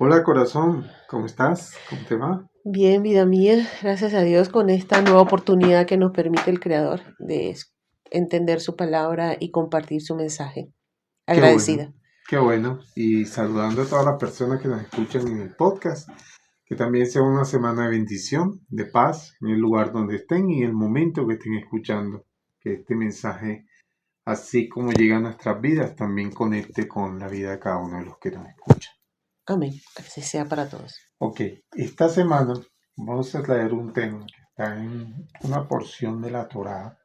Hola corazón, ¿cómo estás? ¿Cómo te va? Bien, vida mía, gracias a Dios con esta nueva oportunidad que nos permite el Creador de entender su palabra y compartir su mensaje. Qué bueno, Agradecida. qué bueno. Y saludando a todas las personas que nos escuchan en el podcast, que también sea una semana de bendición, de paz, en el lugar donde estén y en el momento que estén escuchando. Que este mensaje, así como llega a nuestras vidas, también conecte con la vida de cada uno de los que nos escuchan. Amén. Así sea para todos. Ok, esta semana vamos a leer un tema que está en una porción de la Torá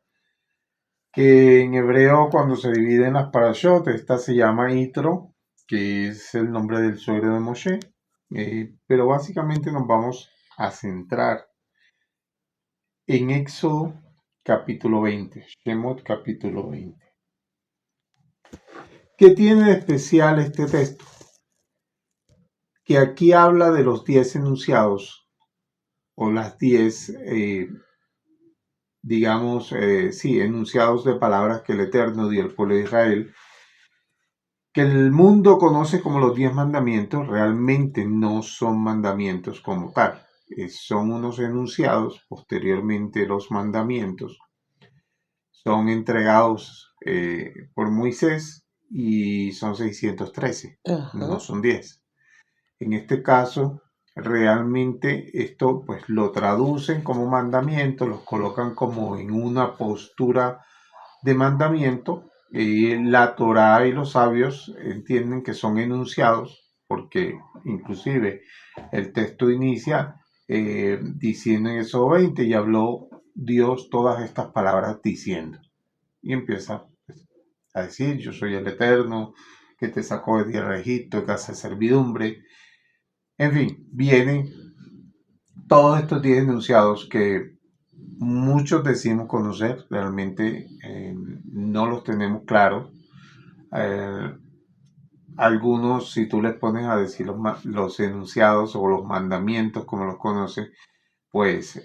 que en hebreo cuando se divide en las parashot, esta se llama Itro, que es el nombre del suegro de Moshe, pero básicamente nos vamos a centrar en Éxodo capítulo 20, Shemot capítulo 20. ¿Qué tiene de especial este texto? Que aquí habla de los 10 enunciados, o las 10, enunciados de palabras que el Eterno dio al pueblo de Israel, que el mundo conoce como los 10 mandamientos, realmente no son mandamientos como tal. Son unos enunciados, posteriormente los mandamientos son entregados por Moisés y son 613, no Ajá. son 10. En este caso, realmente esto pues lo traducen como mandamiento, los colocan como en una postura de mandamiento. La Torá y los sabios entienden que son enunciados porque inclusive el texto inicia diciendo en Éxodo 20 y habló Dios todas estas palabras diciendo, y empieza pues, a decir: yo soy el Eterno que te sacó de tierra de Egipto, de casa de servidumbre. En fin, vienen todos estos 10 enunciados que muchos decimos conocer, realmente no los tenemos claros. Eh, Algunos, si tú les pones a decir los enunciados o los mandamientos, como los conoces, pues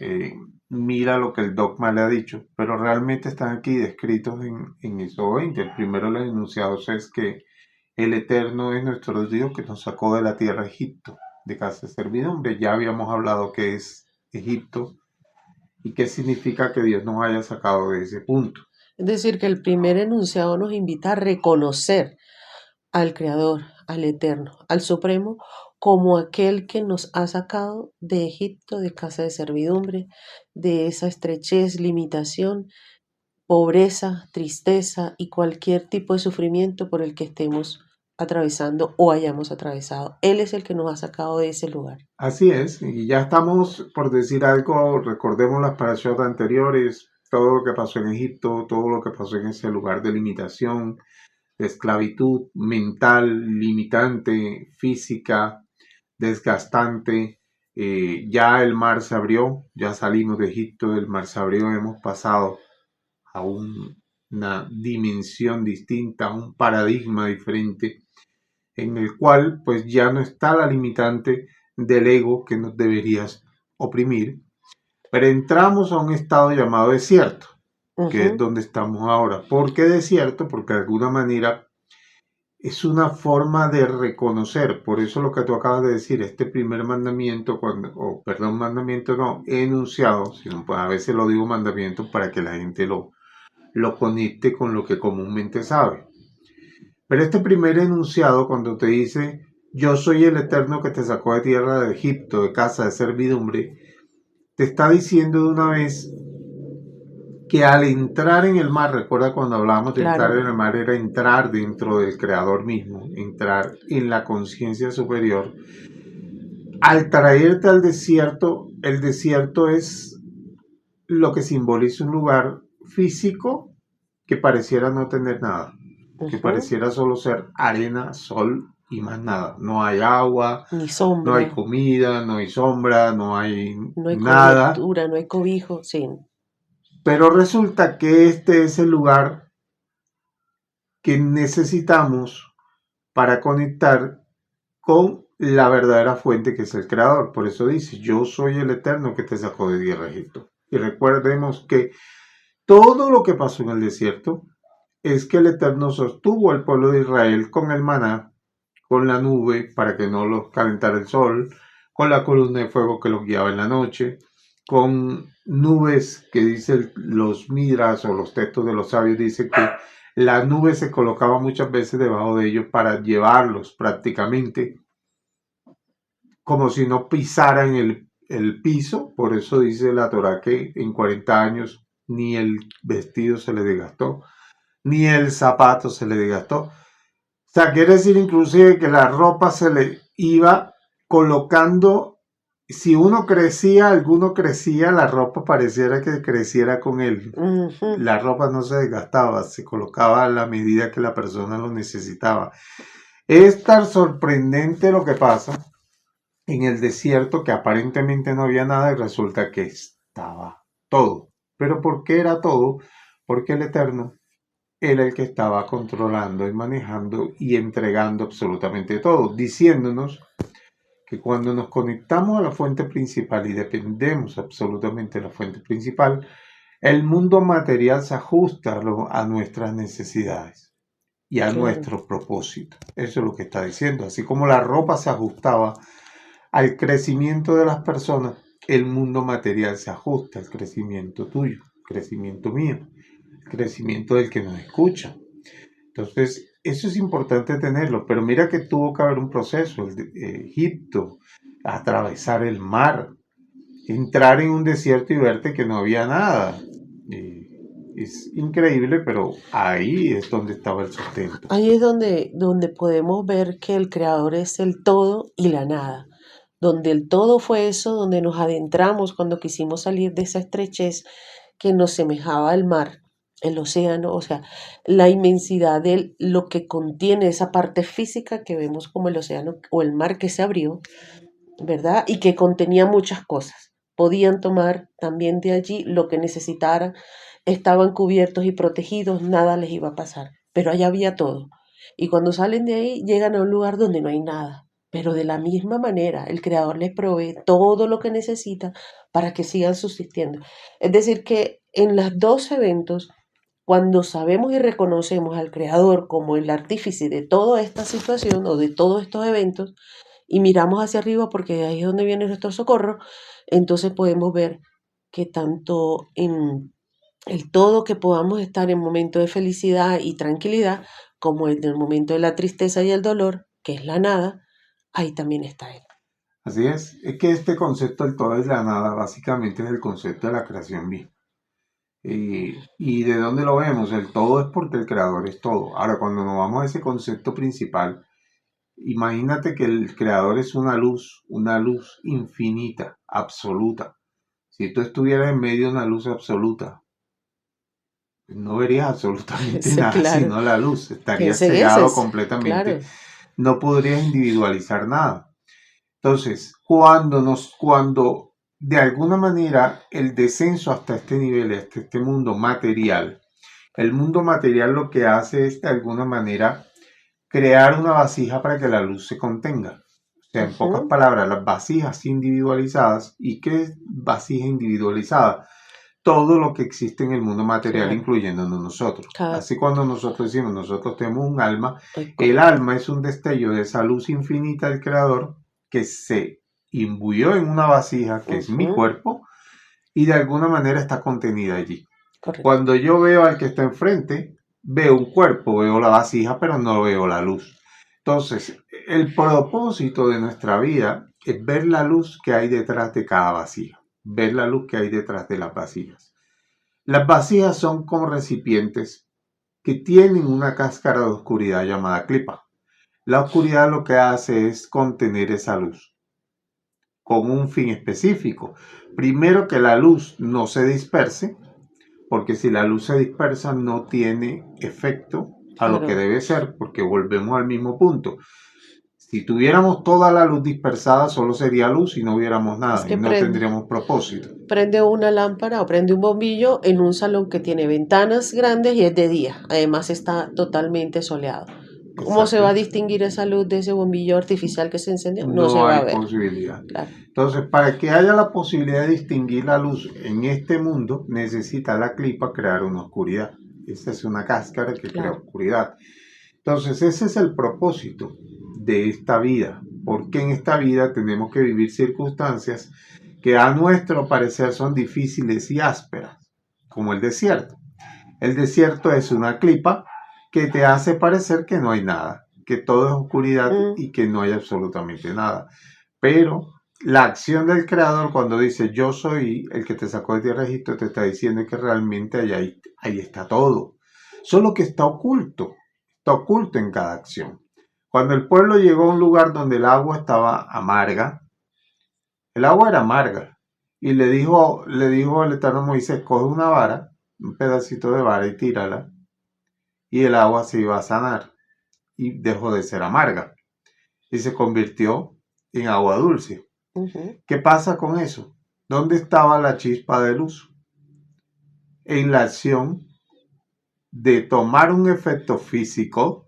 mira lo que el dogma le ha dicho, pero realmente están aquí descritos en Éxodo 20. El primero de los enunciados es que el Eterno es nuestro Dios que nos sacó de la tierra de Egipto, de casa de servidumbre. Ya habíamos hablado que es Egipto y qué significa que Dios nos haya sacado de ese punto. Es decir, que el primer enunciado nos invita a reconocer al Creador, al Eterno, al Supremo, como aquel que nos ha sacado de Egipto, de casa de servidumbre, de esa estrechez, limitación, pobreza, tristeza y cualquier tipo de sufrimiento por el que estemos atravesando o hayamos atravesado. Él es el que nos ha sacado de ese lugar. Así es, y ya estamos por decir algo, recordemos las parashot anteriores, todo lo que pasó en Egipto, todo lo que pasó en ese lugar de limitación, de esclavitud mental, limitante, física, desgastante. Ya el mar se abrió, ya salimos de Egipto, del mar se abrió, hemos pasado a una dimensión distinta, a un paradigma diferente, en el cual pues ya no está la limitante del ego que nos debería oprimir, pero entramos a un estado llamado desierto, que es Ujú. donde estamos ahora. ¿Por qué desierto? Porque de alguna manera es una forma de reconocer, por eso lo que tú acabas de decir, este primer mandamiento, mandamiento no, enunciado, sino pues a veces lo digo mandamiento para que la gente lo conecte con lo que comúnmente sabe. Pero este primer enunciado, cuando te dice: yo soy el Eterno que te sacó de tierra de Egipto, de casa de servidumbre, te está diciendo de una vez que al entrar en el mar, recuerda cuando hablábamos de entrar Claro, en el mar, era entrar dentro del Creador mismo, entrar en la conciencia superior. Al traerte al desierto, el desierto es lo que simboliza un lugar físico que pareciera no tener nada, que ujú. pareciera solo ser arena, sol y más nada. No hay agua, Ni no hay sombra, comida, no hay sombra, no hay no hay nada. cobertura, no hay cobijo, sí. Pero resulta que este es el lugar que necesitamos para conectar con la verdadera fuente que es el Creador. Por eso dice: yo soy el Eterno que te sacó de tierra de Egipto. Y recordemos que todo lo que pasó en el desierto es que el Eterno sostuvo al pueblo de Israel con el maná, con la nube para que no los calentara el sol, con la columna de fuego que los guiaba en la noche, con nubes que dicen los midras o los textos de los sabios, dice que la nube se colocaba muchas veces debajo de ellos para llevarlos prácticamente como si no pisaran el piso. Por eso dice la Torah que en 40 años ni el vestido se le desgastó, ni el zapato se le desgastó. O sea, quiere decir inclusive que la ropa se le iba colocando. Si uno crecía, alguno crecía, la ropa pareciera que creciera con él. Ujú. La ropa no se desgastaba, se colocaba a la medida que la persona lo necesitaba. Es tan sorprendente lo que pasa en el desierto, que aparentemente no había nada y resulta que estaba todo. ¿Pero por qué era todo? Porque el Eterno era el que estaba controlando y manejando y entregando absolutamente todo, diciéndonos que cuando nos conectamos a la fuente principal y dependemos absolutamente de la fuente principal, el mundo material se ajusta a nuestras necesidades y a Claro, nuestros propósitos. Eso es lo que está diciendo. Así como la ropa se ajustaba al crecimiento de las personas, el mundo material se ajusta al crecimiento tuyo, crecimiento mío, crecimiento del que nos escucha. Entonces, eso es importante tenerlo, pero mira que tuvo que haber un proceso, el de Egipto, atravesar el mar, entrar en un desierto y verte que no había nada. Es increíble, pero ahí es donde estaba el sustento. ahí es donde podemos ver que el creador es el todo y la nada. Donde el todo fue eso, donde nos adentramos cuando quisimos salir de esa estrechez que nos semejaba al mar, el océano, o sea, la inmensidad de lo que contiene esa parte física que vemos como el océano o el mar que se abrió, ¿verdad? Y que contenía muchas cosas. Podían tomar también de allí lo que necesitaran, estaban cubiertos y protegidos, nada les iba a pasar, pero allá había todo. Y cuando salen de ahí, llegan a un lugar donde no hay nada. Pero de la misma manera, el Creador les provee todo lo que necesita para que sigan subsistiendo. Es decir, que en los dos eventos, cuando sabemos y reconocemos al Creador como el artífice de toda esta situación o de todos estos eventos, y miramos hacia arriba porque ahí es donde viene nuestro socorro, entonces podemos ver que tanto en el todo que podamos estar en momentos de felicidad y tranquilidad, como en el momento de la tristeza y el dolor, que es la nada, ahí también está Él. Así es que este concepto del todo es la nada, básicamente es el concepto de la creación misma. ¿Y de dónde lo vemos? El todo es porque el creador es todo. Ahora, cuando nos vamos a ese concepto principal, imagínate que el creador es una luz infinita, absoluta. Si tú estuvieras en medio de una luz absoluta, no verías absolutamente Sí, nada claro. sino la luz, estarías Piensa en ese, cegado completamente, claro. no podrías individualizar nada. Entonces, cuando de alguna manera el descenso hasta este nivel, hasta este mundo material, el mundo material lo que hace es de alguna manera crear una vasija para que la luz se contenga. O sea, en pocas Ujú. palabras, las vasijas individualizadas. ¿Y qué es vasija individualizada? Todo lo que existe en el mundo material, Claro. incluyéndonos nosotros. Cada, Así cuando nosotros decimos, nosotros tenemos un alma, el correcto. alma es un destello de esa luz infinita del Creador que se imbuyó en una vasija que es mi Ujú. cuerpo y de alguna manera está contenida allí. Correcto. Cuando yo veo al que está enfrente, veo un cuerpo, veo la vasija, pero no veo la luz. Entonces, el propósito de nuestra vida es ver la luz que hay detrás de cada vasija, ver la luz que hay detrás de las vasijas. Las vasijas son como recipientes que tienen una cáscara de oscuridad llamada clipa. La oscuridad lo que hace es contener esa luz con un fin específico. Primero, que la luz no se disperse, porque si la luz se dispersa no tiene efecto a lo que Claro. debe ser, porque volvemos al mismo punto. Si tuviéramos toda la luz dispersada, solo sería luz y no hubiéramos Es nada y que no tendríamos propósito. prende una lámpara o prende un bombillo en un salón que tiene ventanas grandes y es de día. Además está totalmente soleado. ¿Cómo se va a Exacto. distinguir esa luz de ese bombillo artificial que se encendió? No se No va a hay ver. posibilidad. Claro. Entonces, para que haya la posibilidad de distinguir la luz en este mundo, necesita la clipa crear una oscuridad. Esa es una cáscara que crea Claro. oscuridad. Entonces, ese es el propósito de esta vida, porque en esta vida tenemos que vivir circunstancias que a nuestro parecer son difíciles y ásperas, como el desierto. El desierto es una clipa que te hace parecer que no hay nada, que todo es oscuridad y que no hay absolutamente nada. Pero la acción del creador cuando dice yo soy el que te sacó de tierra de Egipto, te está diciendo que realmente ahí está todo. Solo que está oculto en cada acción. Cuando el pueblo llegó a un lugar donde el agua estaba amarga, el agua era amarga, y le dijo el Eterno a Moisés, coge una vara, un pedacito de vara y tírala, y el agua se iba a sanar, y dejó de ser amarga, y se convirtió en agua dulce. ¿Qué pasa con eso? ¿Dónde estaba la chispa de luz? En la acción de tomar un efecto físico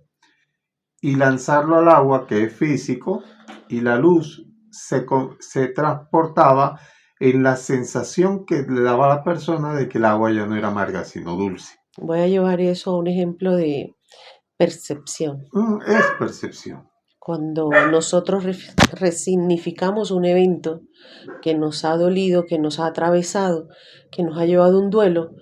y lanzarlo al agua, que es físico, y la luz se transportaba en la sensación que le daba a la persona de que el agua ya no era amarga, sino dulce. Voy a llevar eso a un ejemplo de percepción. Es percepción. Cuando nosotros resignificamos un evento que nos ha dolido, que nos ha atravesado, que nos ha llevado un duelo,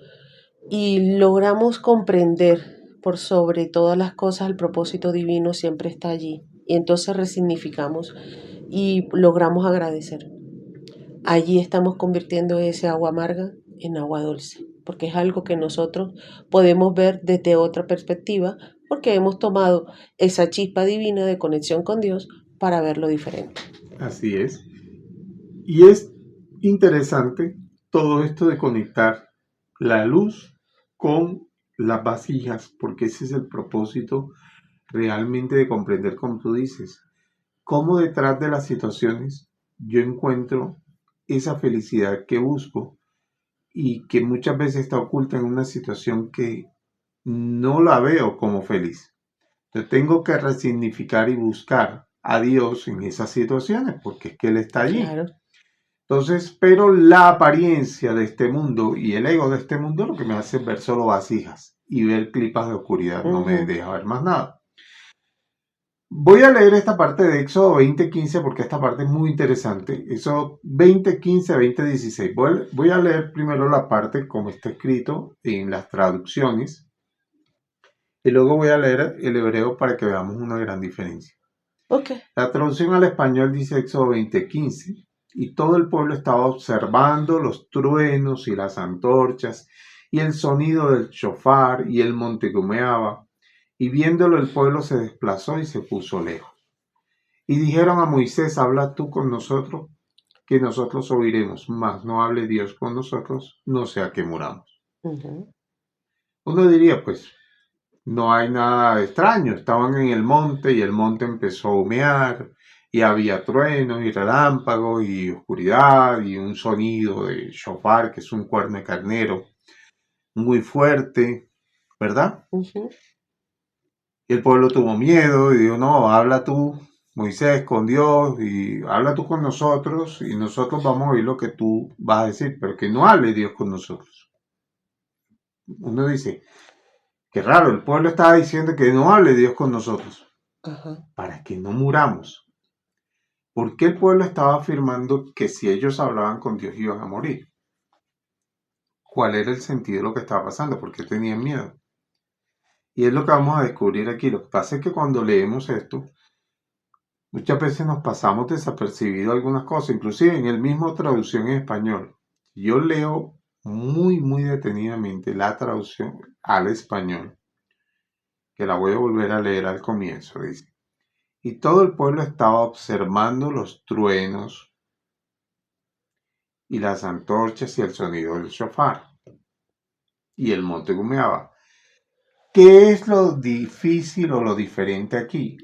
y logramos comprender por sobre todas las cosas el propósito divino siempre está allí. Y entonces resignificamos y logramos agradecer. Allí estamos convirtiendo ese agua amarga en agua dulce, porque es algo que nosotros podemos ver desde otra perspectiva, porque hemos tomado esa chispa divina de conexión con Dios para verlo diferente. Así es. Y es interesante todo esto de conectar la luz con las vasijas, porque ese es el propósito realmente de comprender, como tú dices, cómo detrás de las situaciones yo encuentro esa felicidad que busco y que muchas veces está oculta en una situación que no la veo como feliz. Yo tengo que resignificar y buscar a Dios en esas situaciones, porque es que Él está allí. Claro. Entonces, pero la apariencia de este mundo y el ego de este mundo lo que me hace es ver solo vasijas y ver clipas de oscuridad, no me deja ver más nada. Voy a leer esta parte de Éxodo 20:15 porque esta parte es muy interesante. Éxodo 20:15 a 20:16. Voy a leer primero la parte como está escrito en las traducciones y luego voy a leer el hebreo para que veamos una gran diferencia. Okay. La traducción al español dice Éxodo 20:15. Y todo el pueblo estaba observando los truenos y las antorchas y el sonido del shofar y el monte que humeaba. Y viéndolo el pueblo se desplazó y se puso lejos. Y dijeron a Moisés, habla tú con nosotros, que nosotros oiremos, mas no hable Dios con nosotros, no sea que muramos. Uno diría, pues, no hay nada extraño, estaban en el monte y el monte empezó a humear, y había truenos y relámpagos y oscuridad y un sonido de shofar, que es un cuerno de carnero, muy fuerte, ¿verdad? Y el pueblo tuvo miedo y dijo, no, habla tú, Moisés, con Dios, y habla tú con nosotros, y nosotros vamos a oír lo que tú vas a decir, pero que no hable Dios con nosotros. Uno dice, qué raro, el pueblo estaba diciendo que no hable Dios con nosotros, para que no muramos. ¿Por qué el pueblo estaba afirmando que si ellos hablaban con Dios iban a morir? ¿Cuál era el sentido de lo que estaba pasando? ¿Por qué tenían miedo? Y es lo que vamos a descubrir aquí. Lo que pasa es que cuando leemos esto, muchas veces nos pasamos desapercibido algunas cosas, inclusive en el mismo traducción en español. Yo leo muy detenidamente la traducción al español, que la voy a volver a leer al comienzo, dice. Y todo el pueblo estaba observando los truenos y las antorchas y el sonido del shofar. Y el monte humeaba. ¿Qué es lo difícil o lo diferente aquí?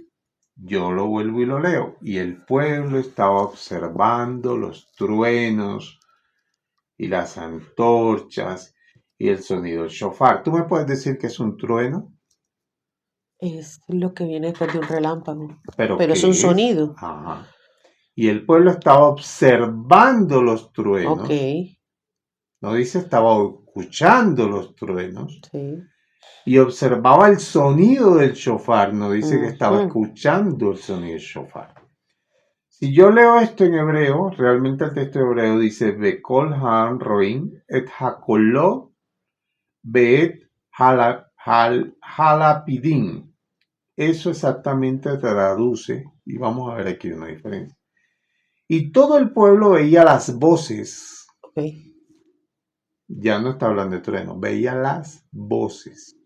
Yo lo vuelvo y lo leo. Y el pueblo estaba observando los truenos y las antorchas y el sonido del shofar. ¿Tú me puedes decir qué es un trueno? Es lo que viene después de un relámpago. ¿Pero es un sonido. Ajá. Y el pueblo estaba observando los truenos. Okay. No dice estaba escuchando los truenos. Sí. y observaba el sonido del shofar, no dice que estaba Ujú. escuchando el sonido del shofar. Si yo leo esto en hebreo, realmente el texto hebreo dice Bekol Han Roim et Hakolot Beet Halapidim. Eso exactamente traduce, y vamos a ver aquí una diferencia. Y todo el pueblo veía las voces, Ok. ya no está hablando de trueno, veía las voces.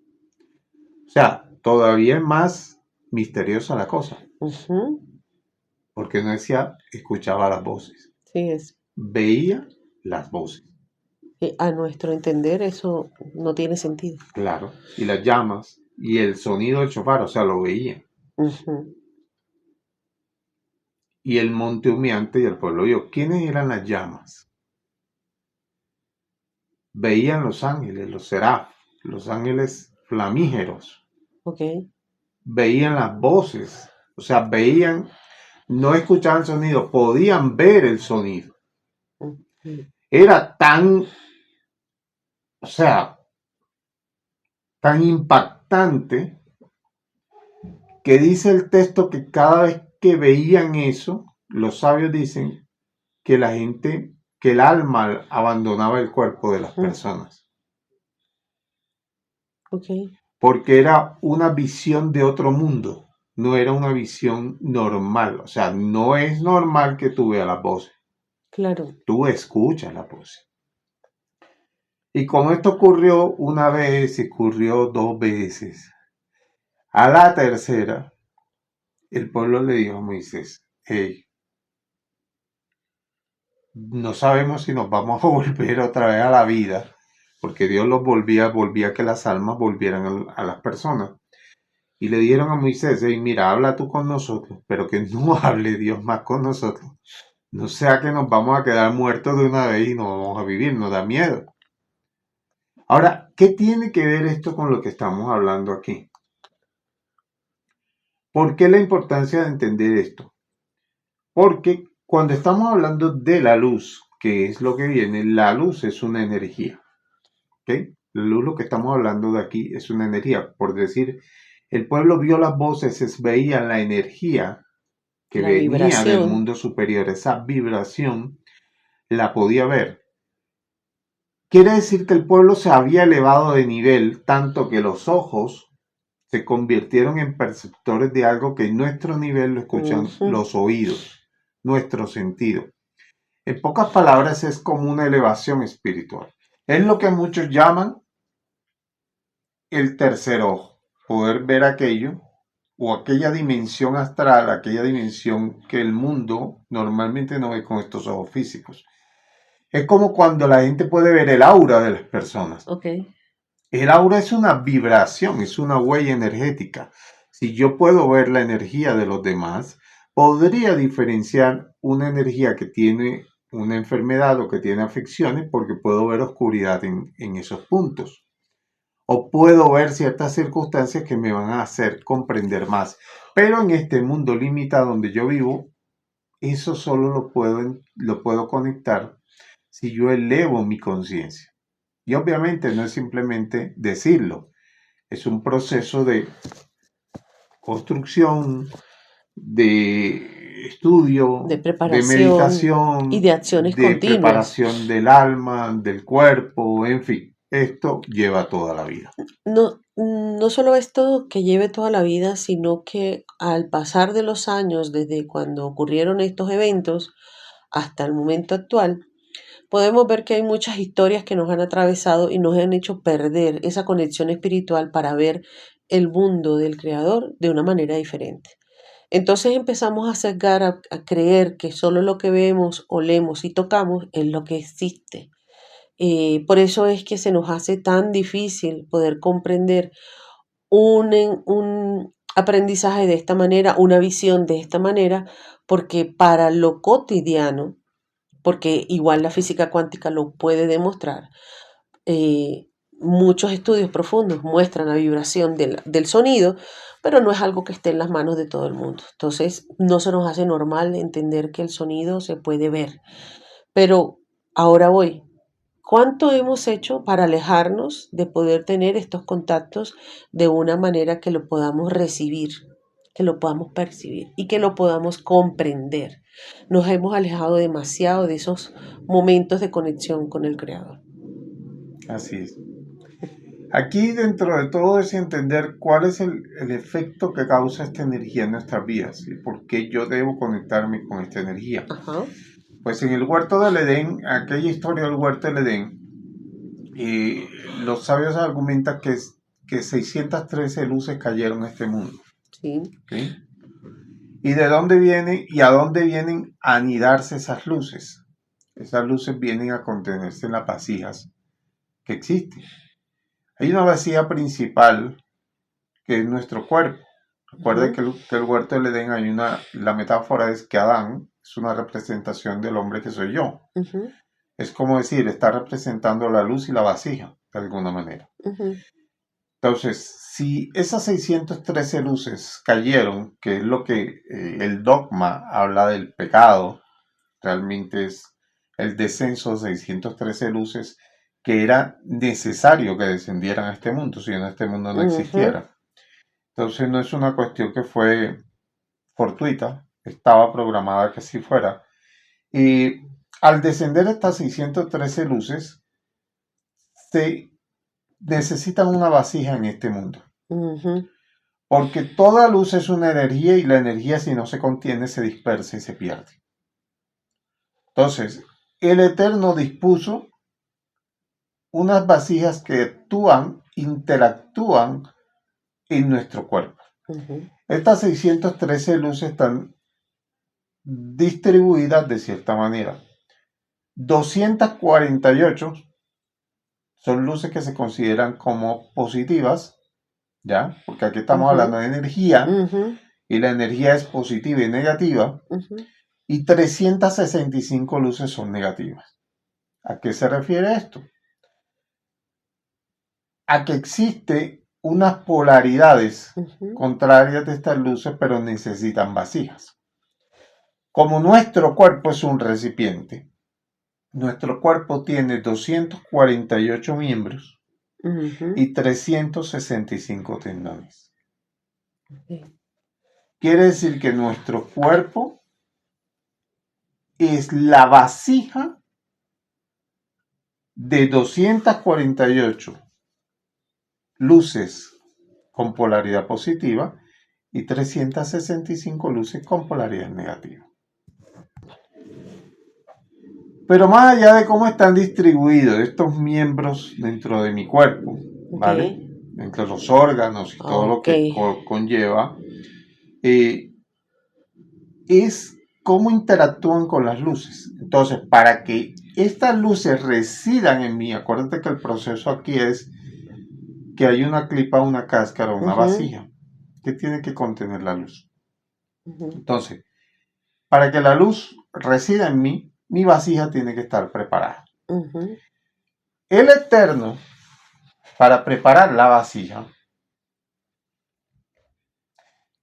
O sea, todavía es más misteriosa la cosa, Ujú. porque no decía escuchaba las voces, Sí, es. veía las voces, A nuestro entender eso no tiene sentido. claro, y las llamas y el sonido del shofar, o sea, lo veían. Ujú. Y el monte humeante y el pueblo vio. ¿Quiénes eran las llamas? Veían los ángeles, los seraf, los ángeles flamígeros, Ok. veían las voces, o sea, veían, no escuchaban el sonido, podían ver el sonido. Ujú. Era tan, o sea, tan impactante que dice el texto que cada vez que veían eso, los sabios dicen que la gente, que el alma abandonaba el cuerpo de las Ujú. personas, Ok. porque era una visión de otro mundo, no era una visión normal, o sea, no es normal que tú veas las voces, Claro. tú escuchas las voces. Y como esto ocurrió una vez y ocurrió dos veces, a la tercera, el pueblo le dijo a Moisés, hey, no sabemos si nos vamos a volver otra vez a la vida, porque Dios los volvía que las almas volvieran a las personas. Y le dijeron a Moisés, hey, mira, habla tú con nosotros, pero que no hable Dios más con nosotros. No sea que nos vamos a quedar muertos de una vez y no vamos a vivir, nos da miedo. Ahora, ¿qué tiene que ver esto con lo que estamos hablando aquí? ¿Por qué la importancia de entender esto? Porque cuando estamos hablando de la luz, que es lo que viene, la luz es una energía. ¿Ok? La luz, lo que estamos hablando de aquí, es una energía. Por decir, el pueblo vio las voces, veían la energía que La venía del vibración. mundo superior, esa vibración, la podía ver. Quiere decir que el pueblo se había elevado de nivel tanto que los ojos se convirtieron en perceptores de algo que en nuestro nivel lo escuchan Ujú. los oídos, nuestro sentido. En pocas palabras, es como una elevación espiritual. Es lo que muchos llaman el tercer ojo, poder ver aquello o aquella dimensión astral, aquella dimensión que el mundo normalmente no ve con estos ojos físicos. Es como cuando la gente puede ver el aura de las personas. Ok. El aura es una vibración, es una huella energética. Si yo puedo ver la energía de los demás, podría diferenciar una energía que tiene una enfermedad o que tiene afecciones porque puedo ver oscuridad en esos puntos. O puedo ver ciertas circunstancias que me van a hacer comprender más. Pero en este mundo limitado donde yo vivo, eso solo lo puedo conectar si yo elevo mi conciencia. Y obviamente no es simplemente decirlo, es un proceso de construcción, de De estudio, de preparación y meditación, de acciones de continuas. preparación del alma, del cuerpo, en fin, esto lleva toda la vida. No, no solo esto que lleve toda la vida, sino que al pasar de los años, desde cuando ocurrieron estos eventos hasta el momento actual, podemos ver que hay muchas historias que nos han atravesado y nos han hecho perder esa conexión espiritual para ver el mundo del Creador de una manera diferente. Entonces empezamos a sesgar, a creer que solo lo que vemos, olemos y tocamos es lo que existe. Por eso es que se nos hace tan difícil poder comprender un aprendizaje de esta manera, una visión de esta manera, porque para lo cotidiano, porque igual la física cuántica lo puede demostrar, muchos estudios profundos muestran la vibración del sonido, pero no es algo que esté en las manos de todo el mundo. Entonces, no se nos hace normal entender que el sonido se puede ver. Pero ahora voy. ¿Cuánto hemos hecho para alejarnos de poder tener estos contactos de una manera que lo podamos recibir, que lo podamos percibir y que lo podamos comprender? Nos hemos alejado demasiado de esos momentos de conexión con el Creador. Así es. Aquí dentro de todo es entender cuál es el efecto que causa esta energía en nuestras vidas y por qué yo debo conectarme con esta energía. Ajá. Pues en el huerto del Edén, aquella historia del huerto del Edén, los sabios argumentan que 613 luces cayeron a este mundo. Sí. ¿Sí? ¿Y de dónde vienen y a dónde vienen a anidarse esas luces? Esas luces vienen a contenerse en las vasijas que existen. Hay una vasija principal que es nuestro cuerpo. Recuerda que el huerto del Edén la metáfora es que Adán es una representación del hombre que soy yo. Es como decir, está representando la luz y la vasija, de alguna manera. Entonces, si esas 613 luces cayeron, que es lo que el dogma habla del pecado, realmente es el descenso de 613 luces que era necesario que descendieran a este mundo, si no este mundo no existiera. Entonces no es una cuestión que fue fortuita, estaba programada que así fuera. Y al descender estas 613 luces, se necesitan una vasija en este mundo. Porque toda luz es una energía y la energía si no se contiene se dispersa y se pierde. Entonces, el Eterno dispuso unas vasijas que interactúan en nuestro cuerpo. Estas 613 luces están distribuidas de cierta manera. 248 son luces que se consideran como positivas, ¿ya? Porque aquí estamos hablando de energía, y la energía es positiva y negativa, y 365 luces son negativas. ¿A qué se refiere esto? A que existe unas polaridades contrarias de estas luces, pero necesitan vasijas. Como nuestro cuerpo es un recipiente, nuestro cuerpo tiene 248 miembros y 365 tendones. Quiere decir que nuestro cuerpo es la vasija de 248 luces con polaridad positiva y 365 luces con polaridad negativa. Pero más allá de cómo están distribuidos estos miembros dentro de mi cuerpo, ¿vale? Entre los órganos y todo lo que conlleva, es cómo interactúan con las luces. Entonces, para que estas luces residan en mí, acuérdate que el proceso aquí es que hay una clipa, una cáscara, una vasija que tiene que contener la luz. Entonces, para que la luz resida en mí, mi vasija tiene que estar preparada. El Eterno, para preparar la vasija,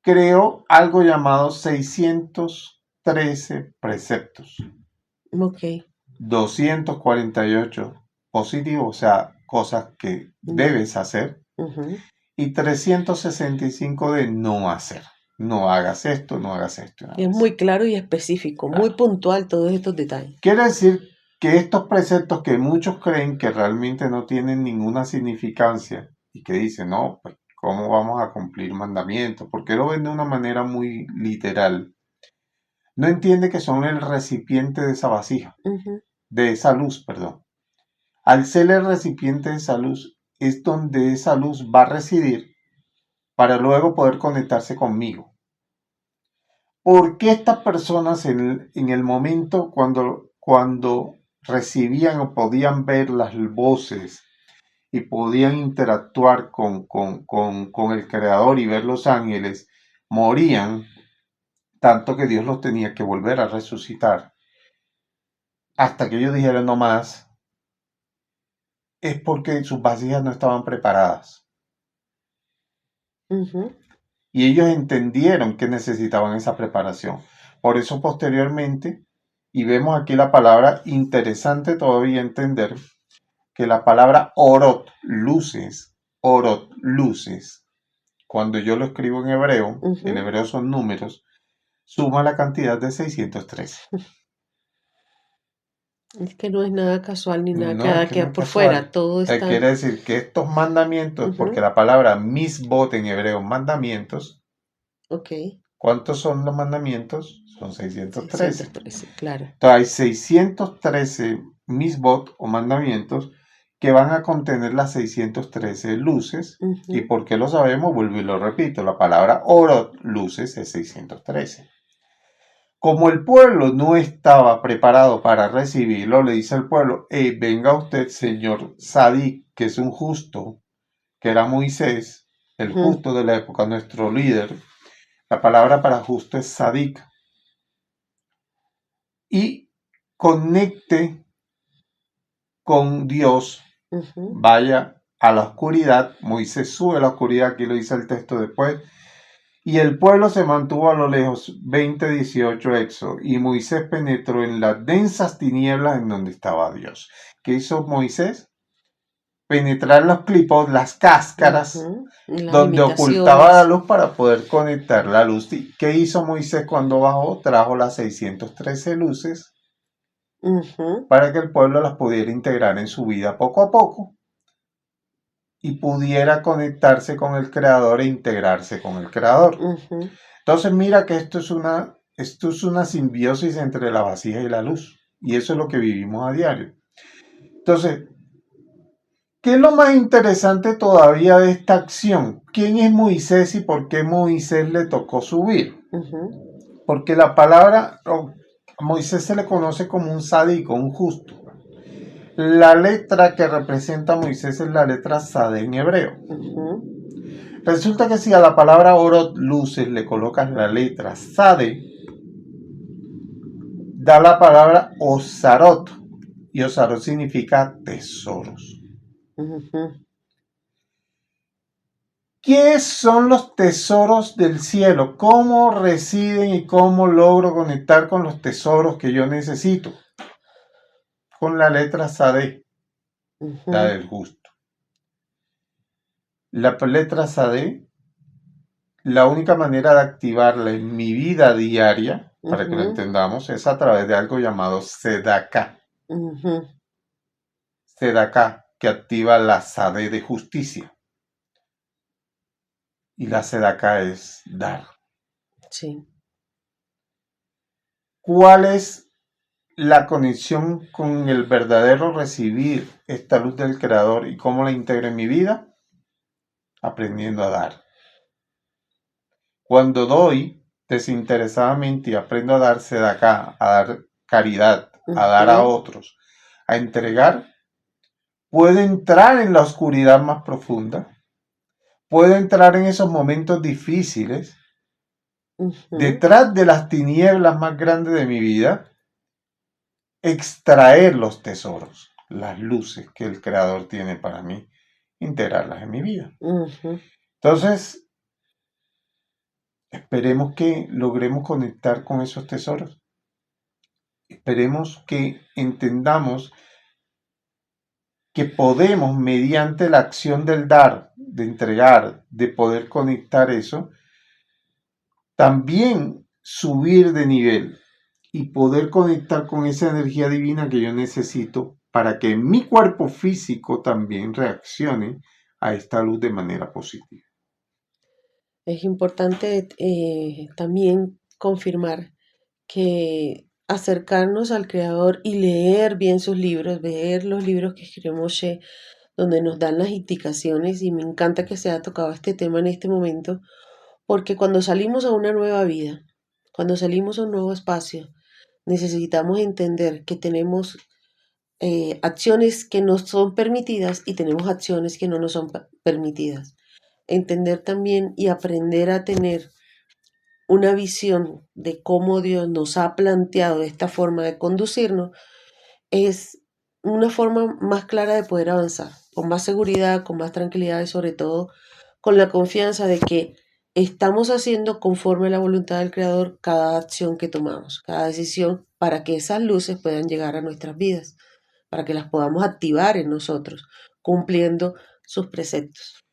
creó algo llamado 613 preceptos. 248 positivos, o sea, cosas que debes hacer, y 365 de no hacer. No hagas esto, no hagas esto. Es muy claro y específico, muy puntual todos estos detalles. Quiere decir que estos preceptos que muchos creen que realmente no tienen ninguna significancia y que dicen, no, pues, ¿cómo vamos a cumplir mandamientos? Porque lo ven de una manera muy literal. No entiende que son el recipiente de esa vasija, de esa luz, perdón. Al ser el recipiente de esa luz, es donde esa luz va a residir para luego poder conectarse conmigo. ¿Por qué estas personas en el momento cuando recibían o podían ver las voces y podían interactuar con el Creador y ver los ángeles, morían, tanto que Dios los tenía que volver a resucitar? Hasta que ellos dijeran no más, es porque sus vasijas no estaban preparadas. Y ellos entendieron que necesitaban esa preparación. Por eso posteriormente, y vemos aquí la palabra interesante todavía entender, que la palabra luces, cuando yo lo escribo en Ujú. hebreo son números, suma la cantidad de 613. Es que no es nada casual ni nada No, es que no queda es por fuera, casual. todo está. Quiere decir que estos mandamientos, porque Ujú. la palabra misbot en hebreo, mandamientos, Ok, ¿cuántos son los mandamientos? Son 613. 613, claro. Entonces hay 613 misbot o mandamientos que van a contener las 613 luces. ¿Y Ujú. por qué lo sabemos? Vuelvo y lo repito. La palabra orot, luces, es 613. Como el pueblo no estaba preparado para recibirlo, le dice al pueblo: venga usted, señor Sadik, que es un justo, que era Moisés, el Ujú. justo de la época, nuestro líder. La palabra para justo es Sadik. Y conecte con Dios, Ujú. vaya a la oscuridad. Moisés sube a la oscuridad, aquí lo dice el texto después. Y el pueblo se mantuvo a lo lejos, 20:18 Éxodo, y Moisés penetró en las densas tinieblas en donde estaba Dios. ¿Qué hizo Moisés? Penetrar los clipos, las cáscaras, Ujú. Las donde ocultaba la imitaciones. luz para poder conectar la luz. ¿Qué hizo Moisés cuando bajó? Trajo las 613 luces Ujú. para que el pueblo las pudiera integrar en su vida poco a poco y pudiera conectarse con el Creador e integrarse con el Creador. Ujú. Entonces mira que esto es una simbiosis entre la vasija y la luz. Y eso es lo que vivimos a diario. Entonces, ¿qué es lo más interesante todavía de esta acción? ¿Quién es Moisés y por qué Moisés le tocó subir? Ujú. Porque la palabra, a Moisés se le conoce como un sádico, un justo. La letra que representa a Moisés es la letra Sade en hebreo. Ujú. Resulta que si a la palabra orot, luces, le colocas la letra Sade, da la palabra osarot. Y osarot significa tesoros. Ujú. ¿Qué son los tesoros del cielo? ¿Cómo residen y cómo logro conectar con los tesoros que yo necesito? Con la letra Sade, la Ujú. del justo. La letra Sade, la única manera de activarla en mi vida diaria, para que lo Ujú. entendamos, es a través de algo llamado Sedaká. Ujú. Sedaká, que activa la Sade de justicia. Y la Sedaká es dar. Sí. ¿Cuál es la conexión con el verdadero recibir esta luz del Creador y cómo la integro en mi vida? Aprendiendo a dar. Cuando doy desinteresadamente y aprendo a darse de acá, a dar caridad, a dar a Ujú. otros, a entregar, puedo entrar en la oscuridad más profunda, puedo entrar en esos momentos difíciles, Ujú. detrás de las tinieblas más grandes de mi vida, extraer los tesoros, las luces que el Creador tiene para mí, integrarlas en mi vida. Ujú. Entonces, esperemos que logremos conectar con esos tesoros. Esperemos que entendamos que podemos, mediante la acción del dar, de entregar, de poder conectar eso, también subir de nivel y poder conectar con esa energía divina que yo necesito para que mi cuerpo físico también reaccione a esta luz de manera positiva. Es importante también confirmar que acercarnos al creador y leer bien sus libros, ver los libros que escribió Moshe, donde nos dan las indicaciones, y me encanta que se haya tocado este tema en este momento, porque cuando salimos a una nueva vida, cuando salimos a un nuevo espacio, necesitamos entender que tenemos acciones que nos son permitidas y tenemos acciones que no nos son permitidas. Entender también y aprender a tener una visión de cómo Dios nos ha planteado esta forma de conducirnos es una forma más clara de poder avanzar, con más seguridad, con más tranquilidad y sobre todo con la confianza de que estamos haciendo conforme a la voluntad del Creador cada acción que tomamos, cada decisión, para que esas luces puedan llegar a nuestras vidas, para que las podamos activar en nosotros, cumpliendo sus preceptos.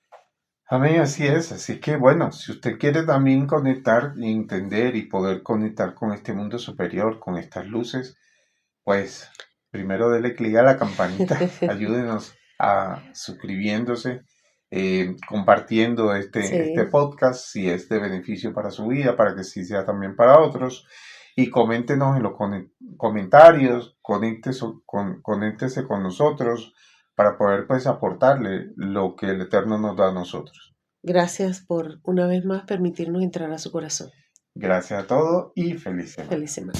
Amén, así es. Así que bueno, si usted quiere también conectar, entender y poder conectar con este mundo superior, con estas luces, pues primero dele clic a la campanita, ayúdenos a suscribiéndose, compartiendo este Sí, podcast si es de beneficio para su vida, para que sí sea también para otros. Y coméntenos en los comentarios, conéctese con nosotros para poder pues aportarle lo que el Eterno nos da a nosotros. gracias por una vez más permitirnos entrar a su corazón. Gracias a todos y feliz semana. Feliz semana.